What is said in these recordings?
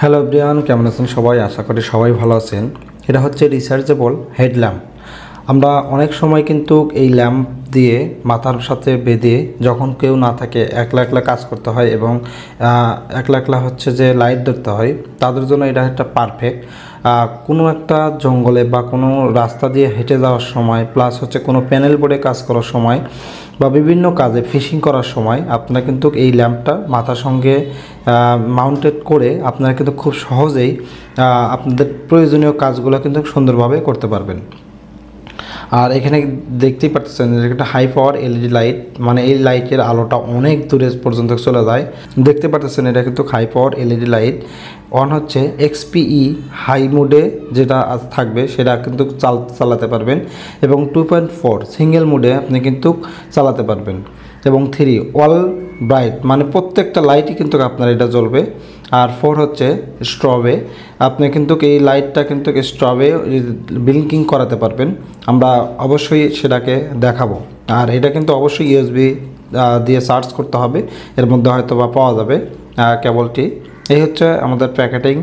Hello everyone, কেমন আছেন সবাই? আশা করি সবাই ভালো আছেন। এটা হচ্ছে রিচার্জেবল হেডল্যাম্প। আমরা অনেক সময় কিন্তু এই ল্যাম্প দিয়ে মাথার সাথে বেঁধে যখন কেউ না থাকে একলা একলা কাজ করতে হয় এবং একলা একলা হচ্ছে যে লাইট ধরতে হয়, তাদের জন্য এটা একটা পারফেক্ট। কোনো একটা জঙ্গলে বা কোনো রাস্তা দিয়ে হেঁটে যাওয়ার সময়, প্লাস হচ্ছে কোনো প্যানেল বোর্ডে কাজ করার সময় বা বিভিন্ন কাজে ফিশিং করার সময় আপনারা কিন্তু এই ল্যাম্পটা মাথার সঙ্গে মাউন্টেড করে আপনারা কিন্তু খুব সহজেই আপনাদের প্রয়োজনীয় কাজগুলো কিন্তু সুন্দরভাবে করতে পারবেন। আর এখানে দেখতেই পাচ্ছেন যে একটা হাই পাওয়ার এলইডি লাইট, মানে এই লাইটের আলোটা অনেক দূরে পর্যন্ত চলে যায়। দেখতে পাচ্ছেন এটা কিন্তু high power LED light. On হচ্ছে এক্সপিই হাই মোডে যেটা আজ থাকবে সেটা কিন্তু চালাতে পারবেন, এবং 2.4 সিঙ্গেল মোডে আপনি কিন্তু চালাতে পারবেন, এবং 3 অল ব্রাইট, মানে প্রত্যেকটা লাইটই কিন্তু আপনার এটা জ্বলবে। আর 4 হচ্ছে স্ট্রবে, আপনি কিন্তু এই লাইটটা কিন্তু স্ট্রবে ব্লিঙ্কিং করাতে পারবেন। আমরা অবশ্যই সেটাকে দেখাবো। আর এটা কিন্তু অবশ্যই ইউএসবি দিয়ে চার্জ করতে হবে, এর মধ্যে হয়তো বা পাওয়া যাবে কেবলটি। এই হচ্ছে আমাদের প্যাকেটিং।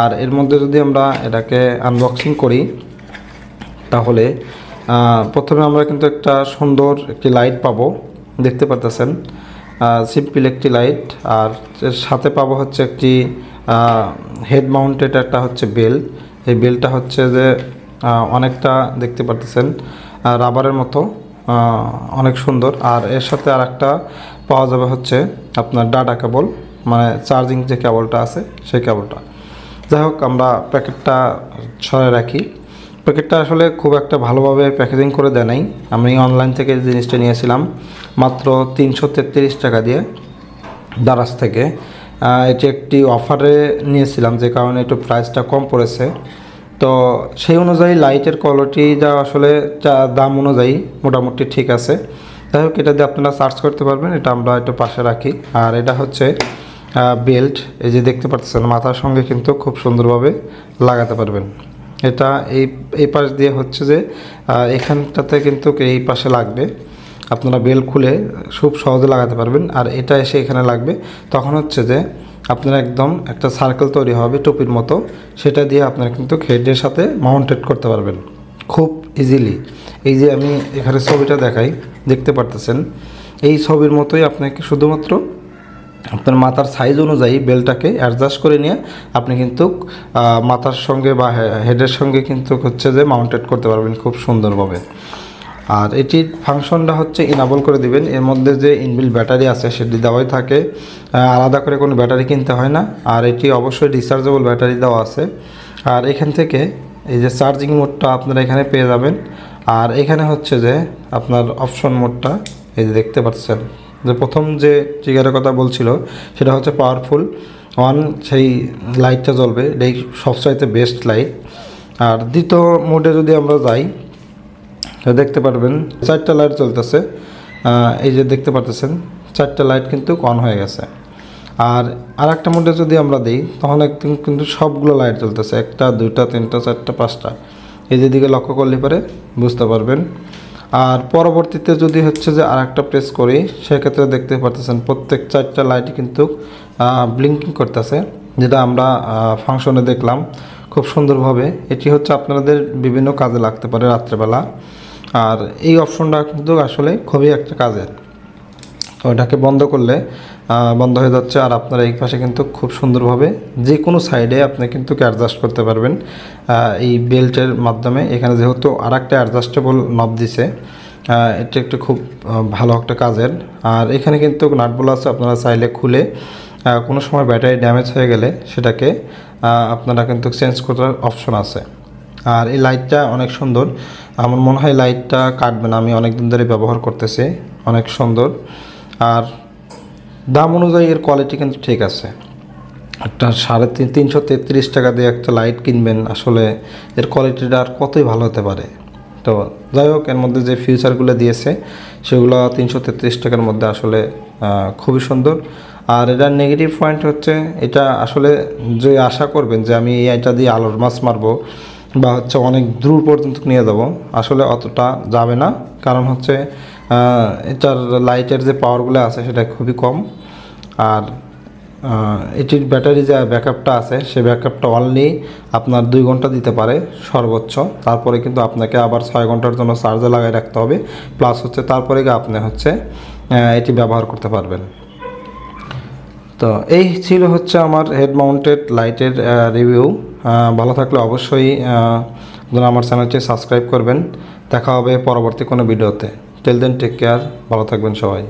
আর এর মধ্যে যদি আমরা এটাকে আনবক্সিং করি তাহলে প্রথমে আমরা কিন্তু একটা সুন্দর একটি লাইট পাবো, দেখতে পারতেছেন, সিম্পল একটি লাইট। আর এর সাথে পাবো হচ্ছে একটি হেড মাউন্টেড একটা হচ্ছে বেল। এই বেলটা হচ্ছে যে অনেকটা দেখতে পারতেছেন রাবারের মতো, অনেক সুন্দর। আর এর সাথে আর একটা পাওয়া যাবে হচ্ছে আপনার ডাটা কেবল, মানে চার্জিং যে কেবলটা আছে সেই কেবলটা। যাই হোক, আমরা প্যাকেটটা সরে রাখি। প্যাকেটটা আসলে খুব একটা ভালোভাবে প্যাকেজিং করে দেয় নাই। আমি অনলাইন থেকে জিনিসটা নিয়েছিলাম মাত্র 333 টাকা দিয়ে দারাজ থেকে। এটি একটি অফারে নিয়েছিলাম, যে কারণে একটু প্রাইসটা কম পড়েছে। তো সেই অনুযায়ী লাইটের কোয়ালিটি যা আসলে দাম অনুযায়ী মোটামুটি ঠিক আছে। যাই হোক, এটা দিয়ে আপনারা সার্চ করতে পারবেন। এটা আমরা একটু পাশে রাখি। আর এটা হচ্ছে বেল্ট, এই যে দেখতে পাচ্ছেন মাথার সঙ্গে কিন্তু খুব সুন্দরভাবে লাগাতে পারবেন। এটা এই পাশ দিয়ে হচ্ছে যে এখানটাতে কিন্তু এই পাশে লাগবে, আপনারা বেল্ট খুলে খুব সহজে লাগাতে পারবেন। আর এটা এসে এখানে লাগবে, তখন হচ্ছে যে আপনারা একদম একটা সার্কেল তৈরি হবে টুপির মতো, সেটা দিয়ে আপনারা কিন্তু হেডের সাথে মাউন্টেড করতে পারবেন খুব ইজিলি। এই যে আমি এখানে ছবিটা দেখাই, দেখতে পারতেছেন এই ছবির মতোই আপনাকে শুধুমাত্র আপনার মাথার সাইজ অনুযায়ী বেলটাকে অ্যাডজাস্ট করে নিয়ে আপনি কিন্তু মাথার সঙ্গে বা হেডের সঙ্গে কিন্তু হচ্ছে যে মাউন্টেড করতে পারবেন খুব সুন্দরভাবে। আর এটির ফাংশনটা হচ্ছে ইনাবল করে দিবেন। এর মধ্যে যে ইনবিল ব্যাটারি আছে সেটি দেওয়াই থাকে, আলাদা করে কোনো ব্যাটারি কিনতে হয় না। আর এটি অবশ্যই রিচার্জেবল ব্যাটারি দেওয়া আছে। আর এখান থেকে এই যে চার্জিং মোডটা আপনারা এখানে পেয়ে যাবেন। আর এখানে হচ্ছে যে আপনার অপশন মোডটা এই যে দেখতে পাচ্ছেন, যে প্রথম যে ট্রিগারের কথা বলছিল সেটা হচ্ছে পাওয়ারফুল অন, সেই লাইটটা জ্বলবে, এটাই সবচাইতে বেস্ট লাইট। আর দ্বিতীয় মোডে যদি আমরা যাই তো দেখতে পারবেন 4টা লাইট জ্বলতেছে। এই যে দেখতে পারতেছেন 4টা লাইট কিন্তু অন হয়ে গেছে। আর একটা মোডে যদি আমরা দিই তখন একদম কিন্তু সবগুলো লাইট জ্বলতেছে, 1টা 2টা 3টা 4টা 5টা। এই যে দিকে লক্ষ্য করলে পরে বুঝতে পারবেন। আর পরবর্তীতে যদি হচ্ছে যে আরেকটা প্রেস করি, সেক্ষেত্রে দেখতে পারতেছেন প্রত্যেক 4টা লাইট কিন্তু ব্লিঙ্কিং করতেছে, যেটা আমরা ফাংশনে দেখলাম খুব সুন্দরভাবে। এটি হচ্ছে আপনাদের বিভিন্ন কাজে লাগতে পারে রাত্রেবেলা। আর এই অপশনটা কিন্তু আসলে খুবই একটা কাজের। তো এটাকে বন্ধ করলে বন্ধ হয়ে যাচ্ছে। আর আপনারা এই পাশে কিন্তু খুব সুন্দরভাবে যে কোনো সাইডে আপনি কিন্তু অ্যাডজাস্ট করতে পারবেন এই বেল্টের মাধ্যমে। এখানে যেহেতু আর একটা অ্যাডজাস্টেবল নব দিছে, এটা একটু খুব ভালো একটা কাজের। আর এখানে কিন্তু নাটগুলো আছে, আপনারা চাইলে খুলে কোনো সময় ব্যাটারি ড্যামেজ হয়ে গেলে সেটাকে আপনারা কিন্তু চেঞ্জ করার অপশন আছে। আর এই লাইটটা অনেক সুন্দর, আমার মনে হয় লাইটটা কাটবে না, আমি অনেক দিন ধরে ব্যবহার করতেছি, অনেক সুন্দর। আর দাম অনুযায়ী এর কোয়ালিটি কিন্তু ঠিক আছে। একটা 333 টাকা দিয়ে একটা লাইট কিনবেন, আসলে এর কোয়ালিটিটা আর কতই ভালো হতে পারে। তো যাই হোক, এর মধ্যে যে ফিচারগুলো দিয়েছে সেগুলো 333 টাকার মধ্যে আসলে খুবই সুন্দর। আর এটার নেগেটিভ পয়েন্ট হচ্ছে, এটা আসলে যে আশা করবেন যে আমি এটা দিয়ে আলোর মাছ মারবো বা হচ্ছে অনেক দূর পর্যন্ত নিয়ে যাব, আসলে অতটা যাবে না। কারণ হচ্ছে এটার লাইটের যে পাওয়ারগুলো আছে সেটা খুবই কম। আর এটির ব্যাটারি যে ব্যাকআপটা আছে সেই ব্যাকআপটা অনলি আপনার 2 ঘন্টা দিতে পারে সর্বোচ্চ। তারপরে কিন্তু আপনাকে আবার 6 ঘন্টার জন্য চার্জে লাগাই রাখতে হবে, প্লাস হচ্ছে তারপরে আপনি হচ্ছে এটি ব্যবহার করতে পারবেন। তো এই ছিল হচ্ছে আমার হেড মাউন্টেড লাইটের রিভিউ। ভালো থাকলে অবশ্যই আপনারা আমার চ্যানেলটি সাবস্ক্রাইব করবেন। দেখা হবে পরবর্তী কোনো ভিডিওতে। টিল দেন টেক কেয়ার, ভালো থাকবেন সবাই।